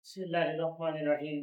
Bismillahirrahmanirrahim.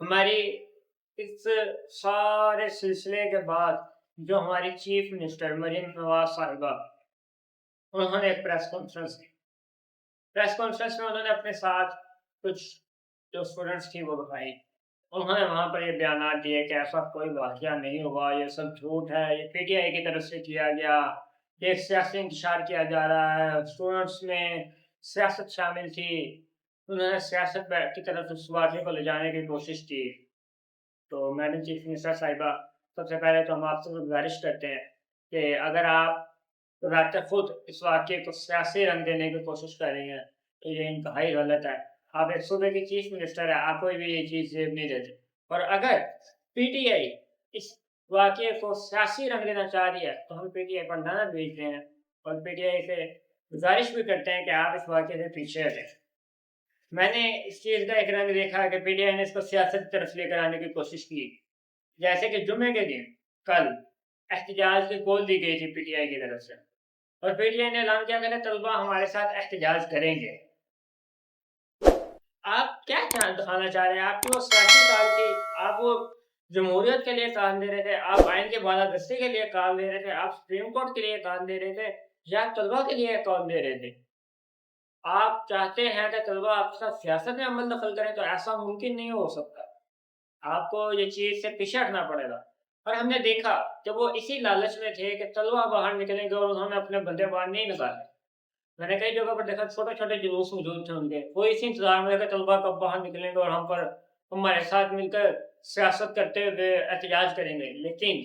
ہماری اس سارے سلسلے کے بعد جو ہماری چیف منسٹر مریم نواز صاحبہ، انہوں نے ایک پریس کانفرنس دی. پریس کانفرنس میں انہوں نے اپنے ساتھ کچھ جو اسٹوڈنٹس تھی وہ بتائی. انہوں نے وہاں پر یہ بیانات دیے کہ ایسا کوئی واقعہ نہیں ہوا، یہ سب جھوٹ ہے، یہ پی ٹی آئی کی طرف سے کیا گیا، یہ سیاسی انتشار کیا جا رہا ہے، اسٹوڈنٹس میں سیاست شامل تھی، انہوں نے سیاست کی طرف اس واقعے کو لے جانے کی کوشش کی. تو میں نے چیف منسٹر صاحبہ، سب سے پہلے تو ہم آپ سے گزارش کرتے ہیں کہ اگر آپ ذات خود اس واقعے کو سیاسی رنگ دینے کی کوشش کر رہی ہیں تو یہ انتہائی غلط ہے. آپ ایک صوبے کی چیف منسٹر ہے، آپ کوئی بھی یہ چیز زیب نہیں دیتے. اور اگر پی ٹی آئی اس واقعے کو سیاسی رنگ دینا چاہ رہی ہے تو ہم پی ٹی آئی پر نعرہ بھیجتے ہیں اور پی ٹی آئی سے گزارش بھی کرتے ہیں کہ آپ اس واقعے سے پیچھے ہٹیں. میں نے اس چیز کا ایک رنگ دیکھا کہ پی ٹی آئی نے اس کو سیاست کی طرف لے کر آنے کی کوشش کی، جیسے کہ جمعے کے دن کل احتجاج کی کال دی گئی تھی پی ٹی آئی کی طرف سے، اور پی ٹی آئی نے اعلان کیا کہ طلبہ ہمارے ساتھ احتجاج کریں گے. آپ کیا دکھانا چاہ رہے ہیں؟ آپ کی وہ سیاسی کال تھی، آپ وہ جمہوریت کے لیے کام دے رہے تھے، آپ آئین کے بالادستی کے لیے کام دے رہے تھے، آپ سپریم کورٹ کے لیے کام دے رہے تھے، یا طلبہ کے لیے کام دے رہے تھے؟ آپ چاہتے ہیں کہ طلبہ آپ کے ساتھ سیاست میں عمل دخل کریں تو ایسا ممکن نہیں ہو سکتا. آپ کو یہ چیز سے پیچھے ہٹنا پڑے گا. اور ہم نے دیکھا کہ وہ اسی لالچ میں تھے کہ طلبہ باہر نکلیں گے اور انہوں نے اپنے بندے باہر نہیں نکالے. میں نے کئی جگہ پر دیکھا چھوٹے چھوٹے جلوس موجود تھے ان کے، وہ اسی انتظار میں کہ طلبہ کب باہر نکلیں گے اور ہمارے ساتھ مل کر سیاست کرتے ہوئے احتجاج کریں گے. لیکن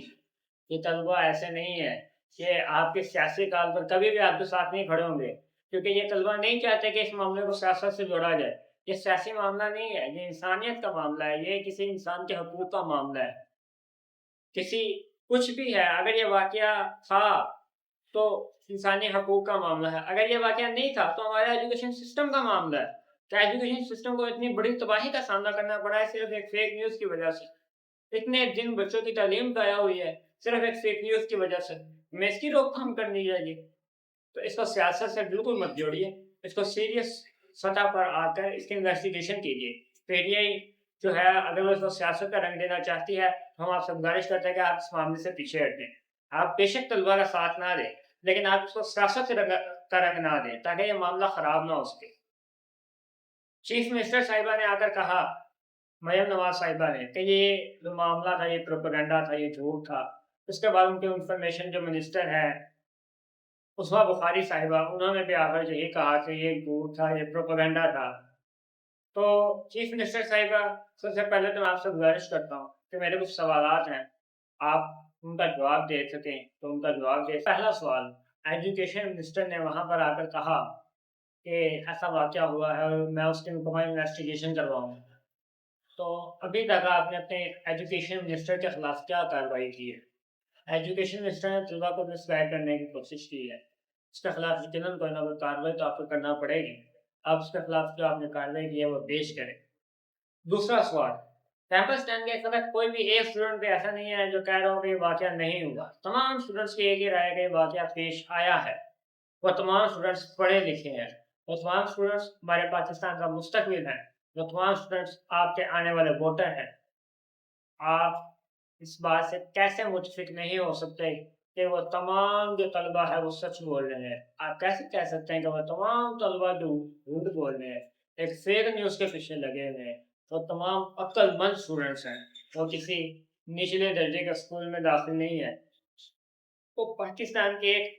یہ طلبہ ایسے نہیں ہے کہ آپ کے سیاسی کال پر کبھی بھی آپ کے ساتھ نہیں کھڑے ہوں گے، کیونکہ یہ طلبہ نہیں چاہتے کہ اس معاملے کو سیاست سے جوڑا جائے. یہ سیاسی معاملہ نہیں ہے، یہ انسانیت کا معاملہ ہے، یہ کسی انسان کے حقوق کا معاملہ ہے. کسی کچھ بھی ہے، اگر یہ واقعہ تھا تو انسانی حقوق کا معاملہ ہے، اگر یہ واقعہ نہیں تھا تو ہمارا ایجوکیشن سسٹم کا معاملہ ہے کہ ایجوکیشن سسٹم کو اتنی بڑی تباہی کا سامنا کرنا پڑا ہے صرف ایک فیک نیوز کی وجہ سے. اتنے دن بچوں کی تعلیم ضائع ہوئی ہے صرف ایک فیک نیوز کی وجہ سے. میں اس کی روک تھام کرنی چاہیے. تو اس کو سیاست سے بالکل مت جوڑیے، اس کو سیریس سطح پر آ کر اس کی انویسٹیگیشن کیجیے. پی ٹی آئی جو ہے اگر وہ اس کو سیاست کا رنگ دینا چاہتی ہے تو ہم آپ سے گزارش کرتے ہیں کہ آپ اس معاملے سے پیچھے ہٹیں. آپ بے شک طلبہ کا ساتھ نہ دیں، لیکن آپ اس کو سیاست سے کا رنگ نہ دیں تاکہ یہ معاملہ خراب نہ ہو سکے. چیف منسٹر صاحبہ نے آ کر کہا، مریم نواز صاحبہ نے، کہ یہ جو معاملہ تھا یہ پروپیگنڈا تھا، یہ جھوٹ تھا. اس کے بعد ان کے انفارمیشن جو منسٹر ہے عثما بخاری صاحبہ، انہوں نے بھی آ کر یہی کہا کہ یہ جھوٹ تھا، یہ پروپیگنڈا تھا. تو چیف منسٹر صاحبہ، سب سے پہلے تو میں آپ سے گزارش کرتا ہوں کہ میرے کچھ سوالات ہیں، آپ ان کا جواب دے سکیں تو ان کا جواب دے. پہلا سوال، ایجوکیشن منسٹر نے وہاں پر آ کر کہا کہ ایسا واقعہ ہوا ہے اور میں اس کی مکمل انویسٹیگیشن کرواؤں. تو ابھی تک آپ نے اپنے ایجوکیشن منسٹر کے خلاف کیا کارروائی کی ہے؟ ایجوکیشن منسٹر نے طلبہ کو مس گائیڈ کرنے کی کوشش کی ہے، اس کے خلاف یقیناً کوئی نہ کوئی کارروائی تو آپ کو کرنا پڑے گی. آپ اس کے خلاف جو آپ نے کارروائی کی ہے وہ پیش کریں. دوسرا سوال، کیمپس ٹین کے اس وقت کوئی بھی ایک اسٹوڈنٹ بھی ایسا نہیں ہے جو کہہ رہا ہو کہ یہ واقعہ نہیں ہوا. تمام اسٹوڈنٹس کی ایک ہی رائے کہ یہ واقعہ پیش آیا ہے. وہ تمام اسٹوڈنٹس پڑھے لکھے ہیں، وہ تمام اسٹوڈنٹس ہمارے پاکستان کا مستقبل ہیں، وہ تمام اسٹوڈنٹس آپ کے آنے والے ووٹر ہیں. آپ اس بات سے کیسے متفق نہیں ہو سکتے کہ وہ تمام جو طلبہ ہے وہ سچ بول رہے ہیں؟ آپ کیسے کہہ سکتے ہیں کہ وہ تمام طلبہ جو جھوٹ بول رہے ہیں، ایک فیک نیوز کے پیچھے لگے ہوئے ہیں؟ وہ تمام عقل مند اسٹوڈنٹس ہیں، وہ کسی نچلے درجے کے اسکول میں داخل نہیں ہے. وہ پاکستان کے ایک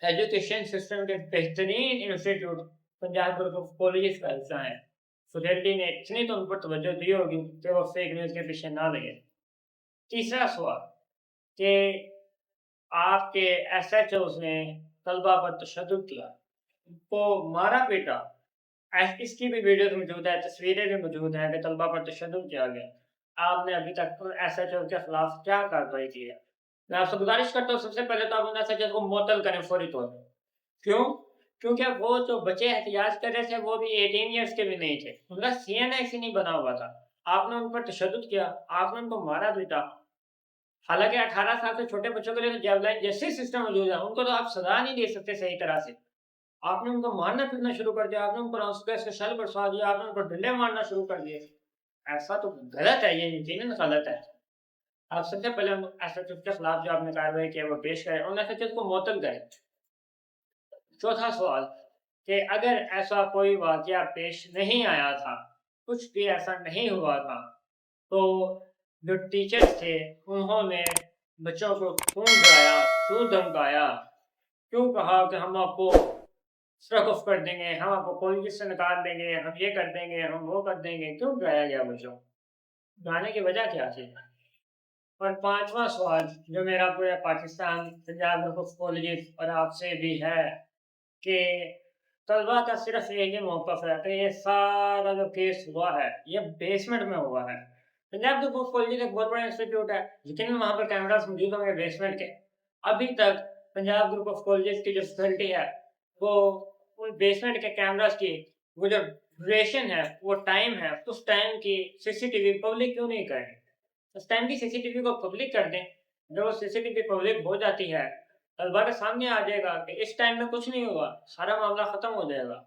ایجوکیشن سسٹم کے بہترین institute Punjab group of colleges کا حصہ ہیں. فیکلٹی نے اتنی تو ان پر توجہ دی ہوگی کہ وہ فیک نیوز کے پیچھے نہ لگے. تیسرا سوال کہ آپ کے ایس ایچ اوز نے طلبہ پر تشدد کیا، کو مارا پیٹا. اس کی بھی ویڈیوز موجود ہے، تصویریں بھی موجود ہیں کہ طلبہ پر تشدد کیا گیا. آپ نے ابھی تک ایس ایچ او کے خلاف کیا کارروائی کی ہے؟ میں آپ سے گزارش کرتا ہوں سب سے پہلے تو آپ ان ایس ایچ او کو معطل کریں فوری طور پر. کیوں؟ کیونکہ وہ جو بچے احتجاج کر رہے تھے وہ بھی 18 ایئرس کے بھی نہیں تھے، ان کا سی این آئی سی نہیں بنا ہوا تھا. آپ نے ان پر تشدد کیا، آپ نے ان کو مارا پیٹا. حالانکہ 18 سال سے چھوٹے بچوں کے لیے جیب لائن جیسے سسٹم موجود ہے، ان کو تو آپ سزا نہیں دے سکتے صحیح طرح سے. آپ نے ان کو مارنا پیٹنا شروع کر دیا، آپ نے ان کو لانس گیس کے شیل برسا دیا، آپ نے ان کو ڈنڈے مارنا شروع کر دیے. ایسا تو غلط ہے، یہ یقیناً غلط ہے۔ آپ سب سے پہلے ایس ایچ او کے خلاف جو آپ نے کارروائی کی ہے وہ پیش کریں اور ایس ایچ او کو معطل کریں۔ چوتھا سوال کہ اگر ایسا کوئی واقعہ پیش نہیں آیا تھا، کچھ بھی ایسا نہیں ہوا تھا، تو جو ٹیچرز تھے انہوں نے بچوں کو کیوں ڈرایا، کیوں دھمکایا، کیوں کہا کہ ہم آپ کو سرکف کر دیں گے، ہم آپ کو کالج سے نکال دیں گے، ہم یہ کر دیں گے، ہم وہ کر دیں گے، کیوں ڈرایا گیا بچوں؟ ڈرانے کی وجہ کیا تھی؟ اور پانچواں سوال جو میرا پورے پاکستان پنجاب حقوق کالجز اور آپ سے بھی ہے کہ طلبا کا صرف ایک ہی موقف ہے کہ یہ سارا جو کیس ہوا ہے یہ بیسمنٹ میں ہوا ہے۔ پنجاب حقوق کالجز ایک بہت بڑا انسٹیٹیوٹ ہے، لیکن وہاں پر کیمراز موجود ہوں گے بیسمنٹ کے۔ ابھی تک پنجاب گروپ آف کالجز کی جو فیسلٹی ہے وہ ان بیسمنٹ کے کیمراز کی وہ جو ڈیوریشن ہے، وہ ٹائم ہے، اس ٹائم کی سی سی ٹی وی پبلک کیوں نہیں کریں؟ اس ٹائم کی سی سی ٹی وی کو پبلک کر دیں۔ جب وہ سی سی ٹی وی پبلک ہو جاتی ہے، طلبا کے سامنے آ جائے گا کہ اس ٹائم میں کچھ نہیں ہوا، سارا معاملہ ختم ہو جائے گا۔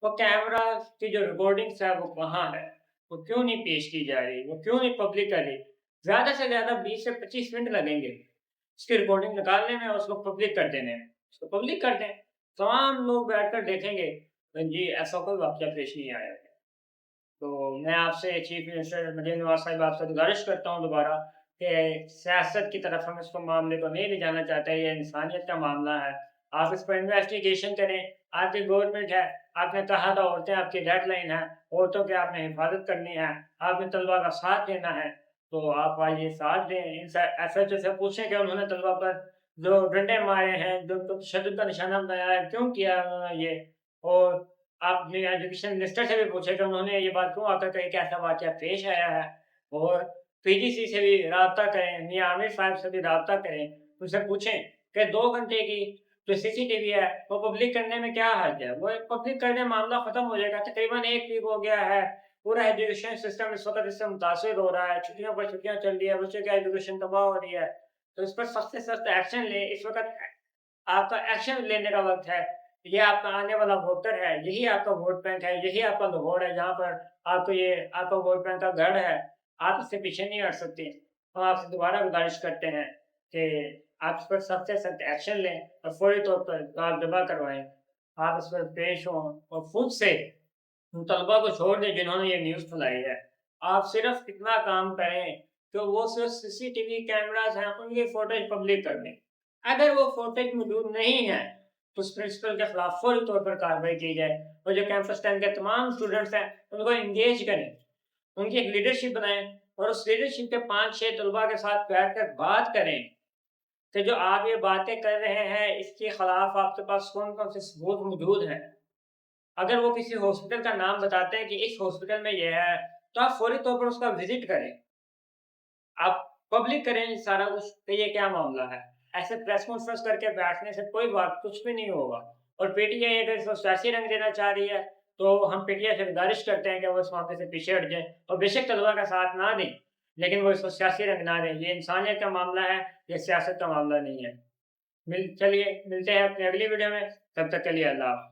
وہ کیمرہ کی جو ریکارڈنگس ہے وہ کہاں ہے، وہ کیوں نہیں پیش کی جا رہی، وہ کیوں نہیں پبلک کر رہی؟ زیادہ سے زیادہ 20 سے 25 منٹ لگیں گے اس کی ریکارڈنگ نکالنے میں، اس کو پبلک کر دینے میں۔ اس کو پبلک کر دیں، تمام لوگ بیٹھ کر دیکھیں گے جی ایسا کوئی واقعہ پیش نہیں آیا۔ تو میں آپ سے چیف منسٹر مریم نواز صاحب آپ سے گزارش کرتا ہوں دوبارہ کہ سیاست کی طرف ہم اس کو معاملے کو نہیں لے جانا چاہتے، یہ انسانیت کا معاملہ ہے۔ آپ اس پر انویسٹیگیشن کریں، آپ کی گورنمنٹ ہے، آپ نے کہا تھا عورتیں آپ کی ڈیڈ لائن ہے، عورتوں کی آپ نے حفاظت کرنی ہے، آپ نے طلبا کا ساتھ دینا ہے، تو آپ آئیے ساتھ دیں۔ ان سے ایس ایچ او سے پوچھیں کہ انہوں نے طلبا پر جو ڈنڈے مارے ہیں، جو تشدد کا نشانہ بنایا ہے، کیوں کیا انہوں نے یہ؟ اور آپ نے ایجوکیشن منسٹر سے بھی پوچھے کہ انہوں نے یہ بات کیوں آتا کہ ایک ایسا واقعہ پیش آیا ہے، اور پی جی سی سے بھی رابطہ کریں، میاں عامر صاحب سے بھی رابطہ کریں، ان سے پوچھیں کہ 2 گھنٹے کی جو سی سی ٹی وی ہے وہ پبلک کرنے میں کیا حرج ہے؟ وہ پبلک کرنے معاملہ ختم ہو جائے گا۔ تقریباً 1 ویک ہو گیا ہے، پورا ایجوکیشن سسٹم اس وقت اس سے متاثر ہو رہا ہے، چھٹیوں پر چھٹیاں چل رہی ہے، بچوں کی ایجوکیشن تباہ ہو رہی ہے، تو اس پر سخت سے سخت ایکشن لیں۔ اس وقت آپ کا ایکشن لینے کا وقت ہے۔ یہ آپ کا آنے والا ووٹر ہے، یہی آپ کا ووٹ بینک ہے، یہی آپ کا لاہور ہے جہاں پر آپ کا ووٹ بینک کا گڑھ ہے۔ آپ اس سے پیچھے نہیں ہٹ سکتے۔ ہم آپ سے دوبارہ گزارش کرتے ہیں کہ آپ اس پر سخت سے سخت ایکشن لیں اور فوری طور پر جواب دبا کروائیں۔ آپ اس پر پیش ہوں اور خود سے ان طلبا کو چھوڑ دیں جنہوں نے یہ نیوز پھیلائی ہے۔ آپ صرف اتنا کام کریں کہ وہ صرف سی سی ٹی وی کیمراز ہیں ان کی فوٹیج پبلک کر دیں۔ اگر وہ فوٹیج موجود نہیں ہے تو اس پرنسپل کے خلاف فوری طور پر کارروائی کی جائے، اور جو کیمپس ٹائم کے تمام اسٹوڈنٹس ہیں ان کو انگیج کریں، ان کی ایک لیڈرشپ بنائیں اور اس لیڈرشپ کے 5-6 طلباء کے ساتھ بیٹھ کر بات کریں کہ جو آپ یہ باتیں کر رہے ہیں اس کے خلاف آپ کے پاس کون کون سے ثبوت موجود ہیں۔ اگر وہ کسی ہاسپٹل کا نام بتاتے ہیں کہ اس ہاسپٹل میں یہ ہے تو آپ فوری طور پر اس کا وزٹ کریں، آپ پبلک کریں سارا کچھ کہ یہ کیا معاملہ ہے۔ ایسے پریس کانفرنس کر کے بیٹھنے سے کوئی بات کچھ بھی نہیں ہوگا۔ اور پی ٹی آئی اگر اس کو سیاسی رنگ دینا چاہ رہی ہے تو ہم پی ٹی آئی سے گزارش کرتے ہیں کہ وہ اس معاملے سے پیچھے ہٹ جائیں اور بے شک طلبا کا ساتھ نہ دیں، لیکن وہ اس کو سیاسی رنگ نہ دیں۔ یہ انسانیت کا معاملہ ہے، یہ سیاست کا معاملہ نہیں ہے۔ چلیے ملتے ہیں اپنی اگلی ویڈیو میں، تب تک کے لیے اللہ حافظ۔